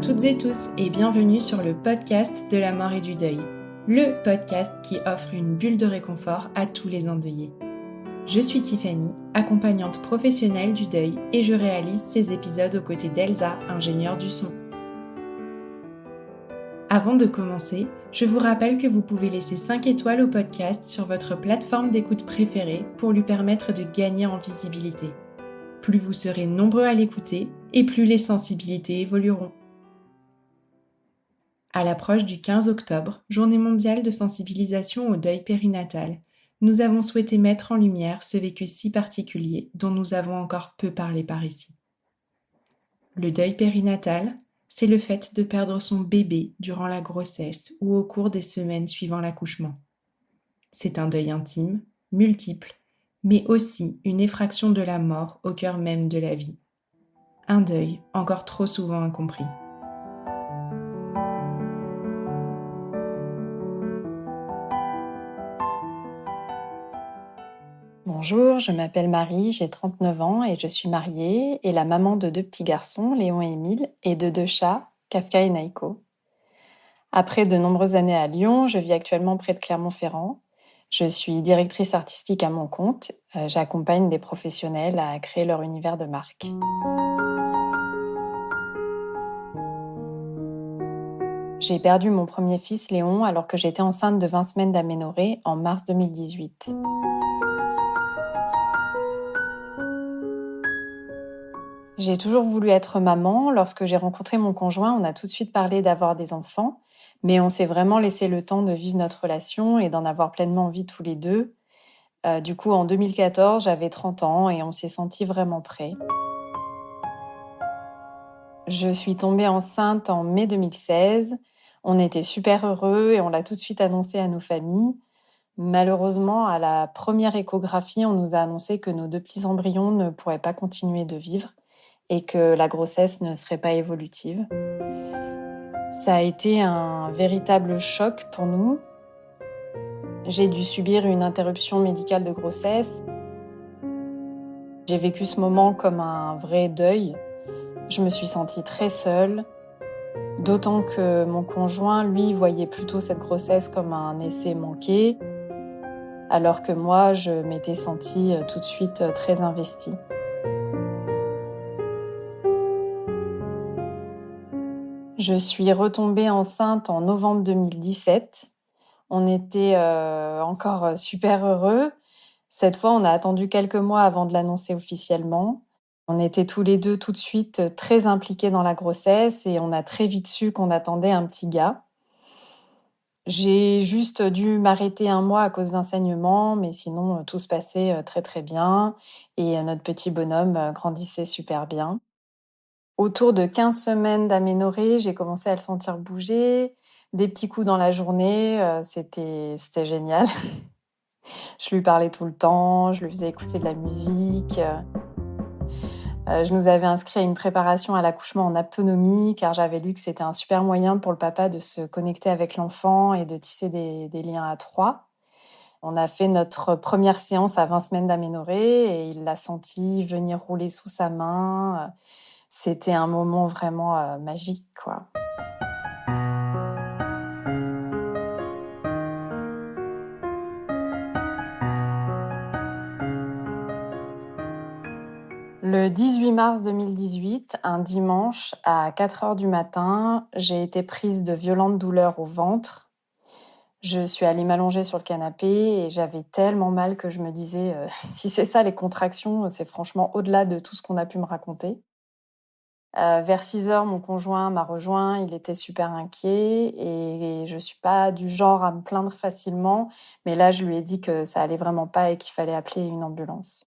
toutes et tous et bienvenue sur le podcast de la mort et du deuil, le podcast qui offre une bulle de réconfort à tous les endeuillés. Je suis Tiffany, accompagnante professionnelle du deuil et je réalise ces épisodes aux côtés d'Elsa, ingénieure du son. Avant de commencer, je vous rappelle que vous pouvez laisser 5 étoiles au podcast sur votre plateforme d'écoute préférée pour lui permettre de gagner en visibilité. Plus vous serez nombreux à l'écouter et plus les sensibilités évolueront. À l'approche du 15 octobre, journée mondiale de sensibilisation au deuil périnatal, nous avons souhaité mettre en lumière ce vécu si particulier dont nous avons encore peu parlé par ici. Le deuil périnatal, c'est le fait de perdre son bébé durant la grossesse ou au cours des semaines suivant l'accouchement. C'est un deuil intime, multiple, mais aussi une effraction de la mort au cœur même de la vie. Un deuil encore trop souvent incompris. Bonjour, je m'appelle Marie, j'ai 39 ans et je suis mariée et la maman de 2 petits garçons, Léon et Émile, et de 2 chats, Kafka et Naiko. Après de nombreuses années à Lyon, je vis actuellement près de Clermont-Ferrand. Je suis directrice artistique à mon compte. J'accompagne des professionnels à créer leur univers de marque. J'ai perdu mon premier fils, Léon, alors que j'étais enceinte de 20 semaines d'aménorrhée en mars 2018. J'ai toujours voulu être maman. Lorsque j'ai rencontré mon conjoint, on a tout de suite parlé d'avoir des enfants, mais on s'est vraiment laissé le temps de vivre notre relation et d'en avoir pleinement envie tous les deux. Du coup, en 2014, j'avais 30 ans et on s'est sentis vraiment prêts. Je suis tombée enceinte en mai 2016. On était super heureux et on l'a tout de suite annoncé à nos familles. Malheureusement, à la première échographie, on nous a annoncé que nos 2 petits embryons ne pourraient pas continuer de vivre et que la grossesse ne serait pas évolutive. Ça a été un véritable choc pour nous. J'ai dû subir une interruption médicale de grossesse. J'ai vécu ce moment comme un vrai deuil. Je me suis sentie très seule, d'autant que mon conjoint, lui, voyait plutôt cette grossesse comme un essai manqué, alors que moi, je m'étais sentie tout de suite très investie. Je suis retombée enceinte en novembre 2017. On était encore super heureux. Cette fois, on a attendu quelques mois avant de l'annoncer officiellement. On était tous les deux tout de suite très impliqués dans la grossesse et on a très vite su qu'on attendait un petit gars. J'ai juste dû m'arrêter 1 mois à cause d'un saignement, mais sinon tout se passait très très bien et notre petit bonhomme grandissait super bien. Autour de 15 semaines d'aménorrhée, j'ai commencé à le sentir bouger, des petits coups dans la journée, c'était génial. Je lui parlais tout le temps, je lui faisais écouter de la musique. Je nous avais inscrit à une préparation à l'accouchement en aptonomie, car j'avais lu que c'était un super moyen pour le papa de se connecter avec l'enfant et de tisser des liens à 3. On a fait notre première séance à 20 semaines d'aménorrhée et il l'a senti venir rouler sous sa main. C'était un moment vraiment magique, quoi. Le 18 mars 2018, un dimanche, à 4 heures du matin, j'ai été prise de violentes douleurs au ventre. Je suis allée m'allonger sur le canapé et j'avais tellement mal que je me disais si c'est ça les contractions, c'est franchement au-delà de tout ce qu'on a pu me raconter. Vers 6 heures, mon conjoint m'a rejoint, il était super inquiet et je suis pas du genre à me plaindre facilement, mais là, je lui ai dit que ça allait vraiment pas et qu'il fallait appeler une ambulance.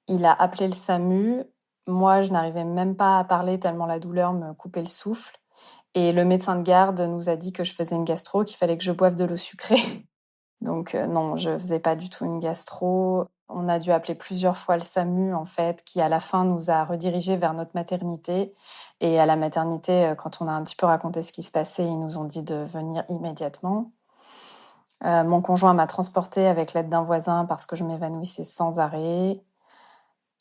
Il a appelé le SAMU. Moi, je n'arrivais même pas à parler tellement la douleur me coupait le souffle. Et le médecin de garde nous a dit que je faisais une gastro, qu'il fallait que je boive de l'eau sucrée. Donc non, je faisais pas du tout une gastro. On a dû appeler plusieurs fois le SAMU, en fait, qui à la fin nous a redirigés vers notre maternité. Et à la maternité, quand on a un petit peu raconté ce qui se passait, ils nous ont dit de venir immédiatement. Mon conjoint m'a transportée avec l'aide d'un voisin parce que je m'évanouissais sans arrêt.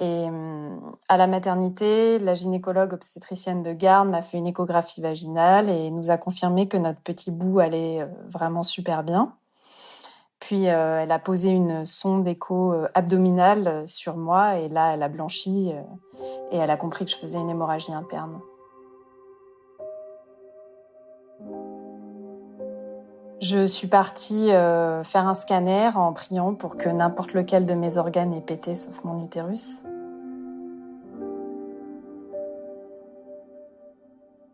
Et à la maternité, la gynécologue obstétricienne de garde m'a fait une échographie vaginale et nous a confirmé que notre petit bout allait vraiment super bien. Puis elle a posé une sonde écho abdominale sur moi et là, elle a blanchi et elle a compris que je faisais une hémorragie interne. Je suis partie faire un scanner en priant pour que n'importe lequel de mes organes ait pété sauf mon utérus.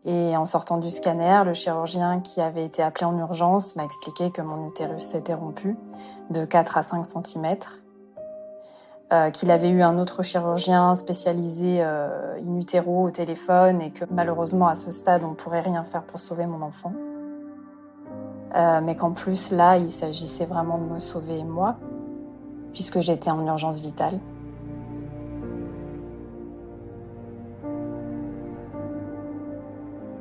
Et en sortant du scanner, le chirurgien qui avait été appelé en urgence m'a expliqué que mon utérus s'était rompu de 4 à 5 cm, qu'il avait eu un autre chirurgien spécialisé in utero au téléphone et que malheureusement à ce stade on ne pourrait rien faire pour sauver mon enfant. Mais qu'en plus là il s'agissait vraiment de me sauver moi, puisque j'étais en urgence vitale.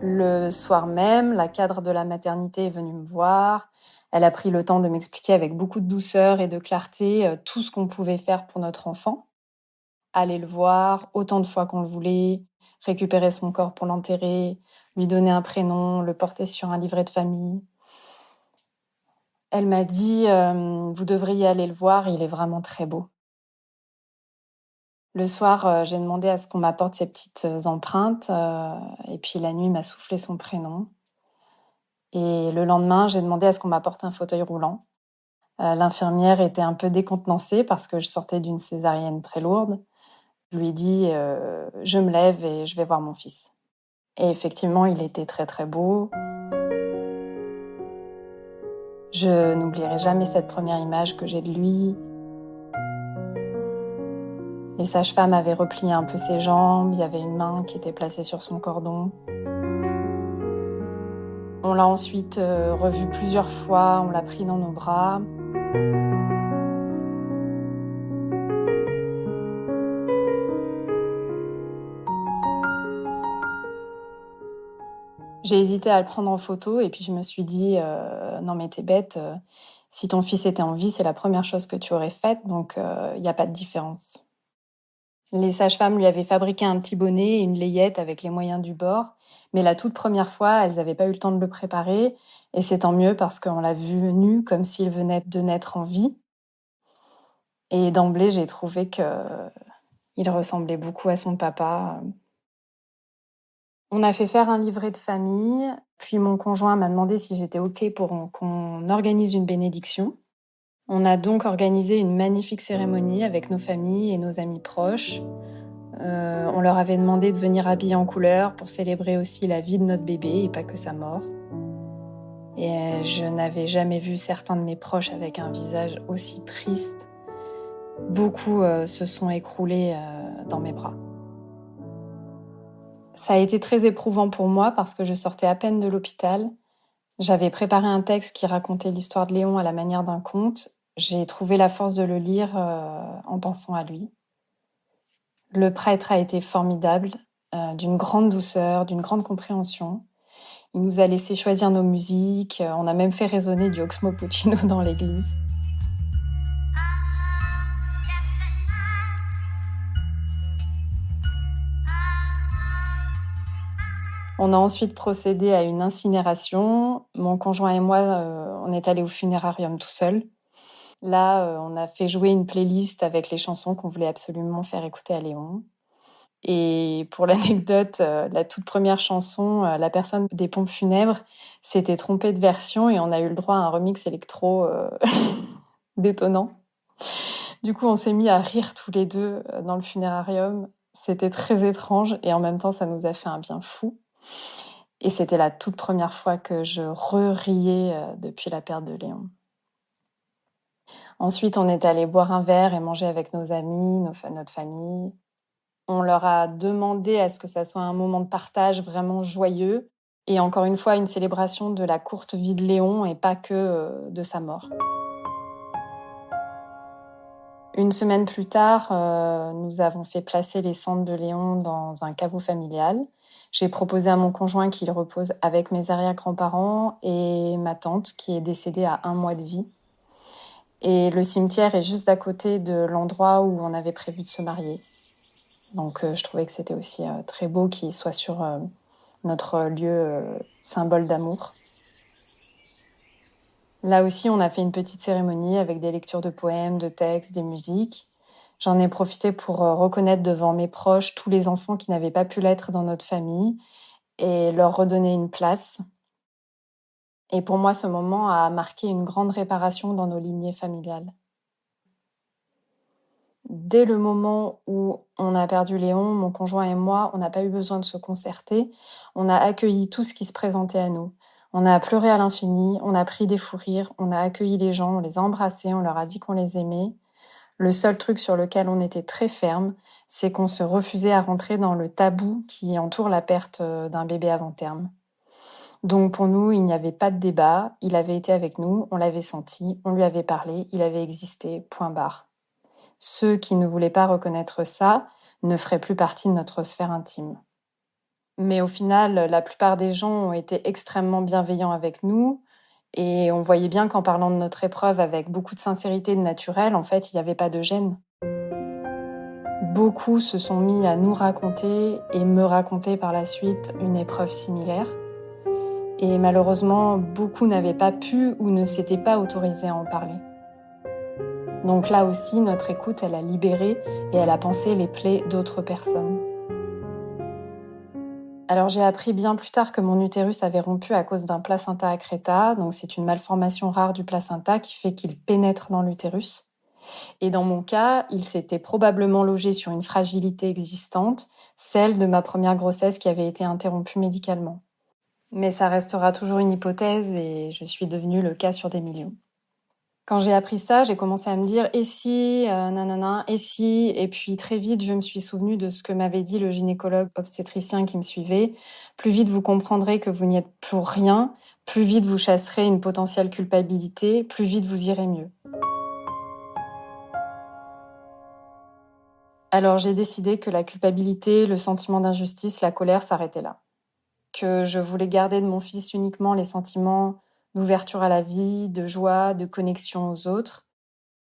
Le soir même, la cadre de la maternité est venue me voir. Elle a pris le temps de m'expliquer avec beaucoup de douceur et de clarté tout ce qu'on pouvait faire pour notre enfant. Aller le voir autant de fois qu'on le voulait, récupérer son corps pour l'enterrer, lui donner un prénom, le porter sur un livret de famille. Elle m'a dit « Vous devriez aller le voir, il est vraiment très beau ». Le soir, j'ai demandé à ce qu'on m'apporte ces petites empreintes et puis la nuit m'a soufflé son prénom. Et le lendemain, j'ai demandé à ce qu'on m'apporte un fauteuil roulant. L'infirmière était un peu décontenancée parce que je sortais d'une césarienne très lourde. Je lui ai dit « Je me lève et je vais voir mon fils ». Et effectivement, il était très très beau. Je n'oublierai jamais cette première image que j'ai de lui. Les sages-femmes avaient replié un peu ses jambes, il y avait une main qui était placée sur son cordon. On l'a ensuite revu plusieurs fois, on l'a pris dans nos bras. J'ai hésité à le prendre en photo et puis je me suis dit non mais t'es bête, si ton fils était en vie, c'est la première chose que tu aurais faite, donc il n'y a pas de différence. Les sages-femmes lui avaient fabriqué un petit bonnet et une layette avec les moyens du bord, mais la toute première fois, elles n'avaient pas eu le temps de le préparer, et c'est tant mieux parce qu'on l'a vu nu comme s'il venait de naître en vie. Et d'emblée, j'ai trouvé qu'il ressemblait beaucoup à son papa. On a fait faire un livret de famille, puis mon conjoint m'a demandé si j'étais OK pour qu'on organise une bénédiction. On a donc organisé une magnifique cérémonie avec nos familles et nos amis proches. On leur avait demandé de venir habillés en couleur pour célébrer aussi la vie de notre bébé et pas que sa mort. Et je n'avais jamais vu certains de mes proches avec un visage aussi triste. Beaucoup se sont écroulés dans mes bras. Ça a été très éprouvant pour moi parce que je sortais à peine de l'hôpital. J'avais préparé un texte qui racontait l'histoire de Léon à la manière d'un conte. J'ai trouvé la force de le lire en pensant à lui. Le prêtre a été formidable, d'une grande douceur, d'une grande compréhension. Il nous a laissé choisir nos musiques, on a même fait résonner du Oxmo Puccino dans l'église. On a ensuite procédé à une incinération. Mon conjoint et moi, on est allés au funérarium tout seul. Là, on a fait jouer une playlist avec les chansons qu'on voulait absolument faire écouter à Léon. Et pour l'anecdote, la toute première chanson, la personne des pompes funèbres s'était trompée de version et on a eu le droit à un remix électro détonnant. Du coup, on s'est mis à rire tous les deux dans le funérarium. C'était très étrange et en même temps, ça nous a fait un bien fou. Et c'était la toute première fois que je riais depuis la perte de Léon. Ensuite, on est allé boire un verre et manger avec nos amis, notre famille. On leur a demandé à ce que ça soit un moment de partage vraiment joyeux et encore une fois une célébration de la courte vie de Léon et pas que de sa mort. Une semaine plus tard, nous avons fait placer les cendres de Léon dans un caveau familial. J'ai proposé à mon conjoint qu'il repose avec mes arrière-grands-parents et ma tante qui est décédée à 1 mois de vie. Et le cimetière est juste à côté de l'endroit où on avait prévu de se marier. Donc je trouvais que c'était aussi très beau qu'il soit sur notre lieu symbole d'amour. Là aussi, on a fait une petite cérémonie avec des lectures de poèmes, de textes, des musiques. J'en ai profité pour reconnaître devant mes proches tous les enfants qui n'avaient pas pu l'être dans notre famille et leur redonner une place. Et pour moi, ce moment a marqué une grande réparation dans nos lignées familiales. Dès le moment où on a perdu Léon, mon conjoint et moi, on n'a pas eu besoin de se concerter. On a accueilli tout ce qui se présentait à nous. On a pleuré à l'infini, on a pris des fous rires, on a accueilli les gens, on les a embrassés, on leur a dit qu'on les aimait. Le seul truc sur lequel on était très ferme, c'est qu'on se refusait à rentrer dans le tabou qui entoure la perte d'un bébé avant terme. Donc pour nous, il n'y avait pas de débat, il avait été avec nous, on l'avait senti, on lui avait parlé, il avait existé, point barre. Ceux qui ne voulaient pas reconnaître ça ne feraient plus partie de notre sphère intime. Mais au final, la plupart des gens ont été extrêmement bienveillants avec nous et on voyait bien qu'en parlant de notre épreuve avec beaucoup de sincérité et de naturel, en fait, il n'y avait pas de gêne. Beaucoup se sont mis à nous raconter et me raconter par la suite une épreuve similaire. Et malheureusement, beaucoup n'avaient pas pu ou ne s'étaient pas autorisés à en parler. Donc là aussi, notre écoute, elle a libéré et elle a pansé les plaies d'autres personnes. Alors j'ai appris bien plus tard que mon utérus avait rompu à cause d'un placenta accreta, donc c'est une malformation rare du placenta qui fait qu'il pénètre dans l'utérus. Et dans mon cas, il s'était probablement logé sur une fragilité existante, celle de ma première grossesse qui avait été interrompue médicalement. Mais ça restera toujours une hypothèse et je suis devenue le cas sur des millions. Quand j'ai appris ça, j'ai commencé à me dire « et si, nanana, et si ?» Et puis très vite, je me suis souvenue de ce que m'avait dit le gynécologue obstétricien qui me suivait. « Plus vite vous comprendrez que vous n'y êtes pour rien, plus vite vous chasserez une potentielle culpabilité, plus vite vous irez mieux. » Alors j'ai décidé que la culpabilité, le sentiment d'injustice, la colère s'arrêtaient là. Que je voulais garder de mon fils uniquement les sentiments d'ouverture à la vie, de joie, de connexion aux autres,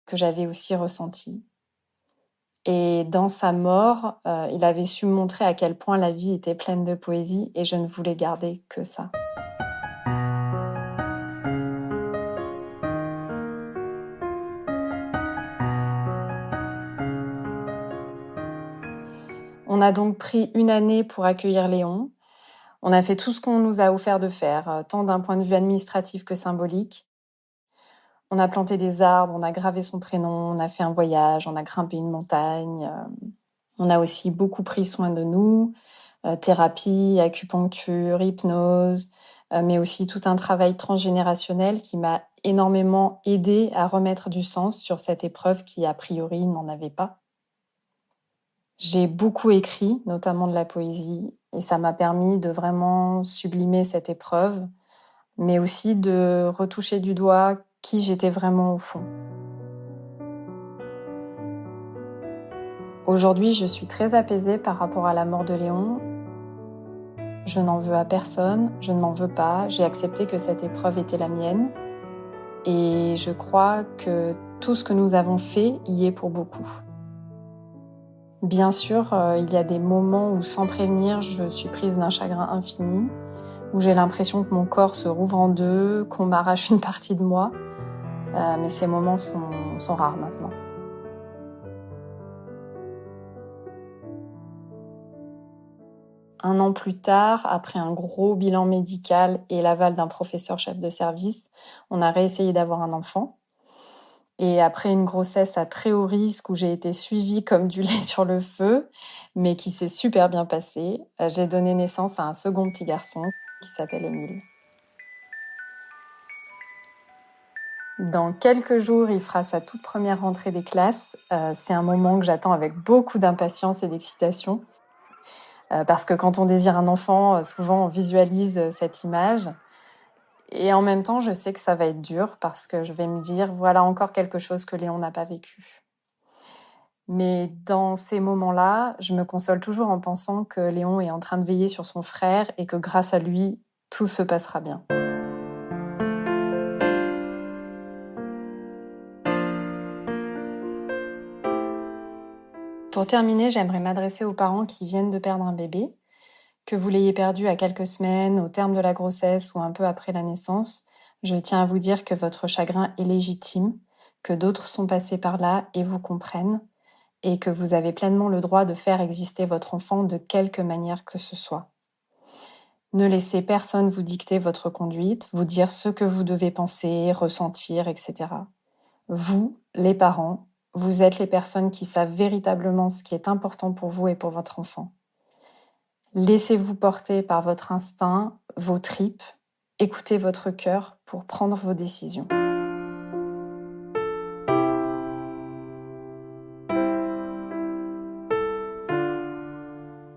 que j'avais aussi ressentis. Et dans sa mort, il avait su me montrer à quel point la vie était pleine de poésie et je ne voulais garder que ça. On a donc pris une année pour accueillir Léon. On a fait tout ce qu'on nous a offert de faire, tant d'un point de vue administratif que symbolique. On a planté des arbres, on a gravé son prénom, on a fait un voyage, on a grimpé une montagne. On a aussi beaucoup pris soin de nous, thérapie, acupuncture, hypnose, mais aussi tout un travail transgénérationnel qui m'a énormément aidée à remettre du sens sur cette épreuve qui, a priori, n'en avait pas. J'ai beaucoup écrit, notamment de la poésie, et ça m'a permis de vraiment sublimer cette épreuve, mais aussi de retoucher du doigt qui j'étais vraiment au fond. Aujourd'hui, je suis très apaisée par rapport à la mort de Léon. Je n'en veux à personne, je ne m'en veux pas, j'ai accepté que cette épreuve était la mienne. Et je crois que tout ce que nous avons fait y est pour beaucoup. Bien sûr, il y a des moments où, sans prévenir, je suis prise d'un chagrin infini, où j'ai l'impression que mon corps se rouvre en deux, qu'on m'arrache une partie de moi. Mais ces moments sont rares maintenant. Un an plus tard, après un gros bilan médical et l'aval d'un professeur chef de service, on a réessayé d'avoir un enfant. Et après une grossesse à très haut risque où j'ai été suivie comme du lait sur le feu, mais qui s'est super bien passée, j'ai donné naissance à un second petit garçon qui s'appelle Émile. Dans quelques jours, il fera sa toute première rentrée des classes. C'est un moment que j'attends avec beaucoup d'impatience et d'excitation. Parce que quand on désire un enfant, souvent on visualise cette image. Et en même temps, je sais que ça va être dur parce que je vais me dire, voilà encore quelque chose que Léon n'a pas vécu. Mais dans ces moments-là, je me console toujours en pensant que Léon est en train de veiller sur son frère et que grâce à lui, tout se passera bien. Pour Pour terminer, j'aimerais m'adresser aux parents qui viennent de perdre un bébé. Que vous l'ayez perdu à quelques semaines, au terme de la grossesse ou un peu après la naissance, je tiens à vous dire que votre chagrin est légitime, que d'autres sont passés par là et vous comprennent, et que vous avez pleinement le droit de faire exister votre enfant de quelque manière que ce soit. Ne laissez personne vous dicter votre conduite, vous dire ce que vous devez penser, ressentir, etc. Vous, les parents, vous êtes les personnes qui savent véritablement ce qui est important pour vous et pour votre enfant. Laissez-vous porter par votre instinct, vos tripes, écoutez votre cœur pour prendre vos décisions.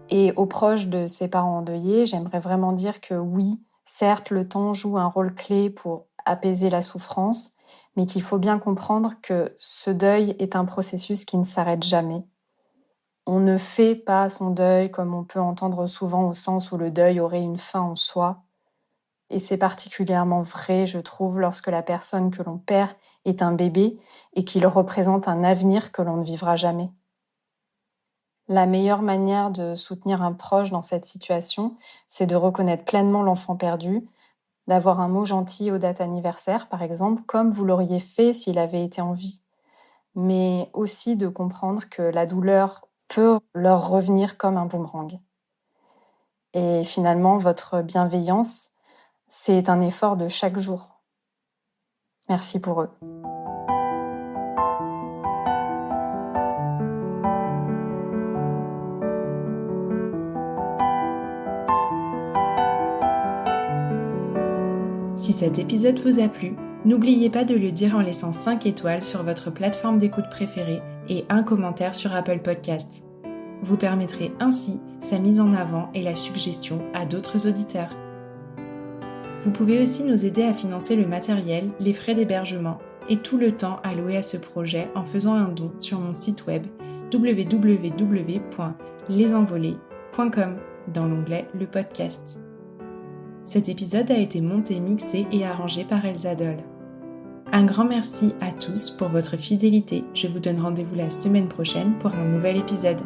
Et aux proches de ces parents endeuillés, j'aimerais vraiment dire que oui, certes, le temps joue un rôle clé pour apaiser la souffrance, mais qu'il faut bien comprendre que ce deuil est un processus qui ne s'arrête jamais. On ne fait pas son deuil comme on peut entendre souvent au sens où le deuil aurait une fin en soi. Et c'est particulièrement vrai, je trouve, lorsque la personne que l'on perd est un bébé et qu'il représente un avenir que l'on ne vivra jamais. La meilleure manière de soutenir un proche dans cette situation, c'est de reconnaître pleinement l'enfant perdu, d'avoir un mot gentil aux dates anniversaires, par exemple, comme vous l'auriez fait s'il avait été en vie, mais aussi de comprendre que la douleur peut leur revenir comme un boomerang. Et finalement, votre bienveillance, c'est un effort de chaque jour. Merci pour eux. Si cet épisode vous a plu, n'oubliez pas de le dire en laissant 5 étoiles sur votre plateforme d'écoute préférée et un commentaire sur Apple Podcasts. Vous permettrez ainsi sa mise en avant et la suggestion à d'autres auditeurs. Vous pouvez aussi nous aider à financer le matériel, les frais d'hébergement et tout le temps alloué à ce projet en faisant un don sur mon site web www.lesenvolés.com dans l'onglet Le podcast. Cet épisode a été monté, mixé et arrangé par Elsa Doll. Un grand merci à tous pour votre fidélité. Je vous donne rendez-vous la semaine prochaine pour un nouvel épisode.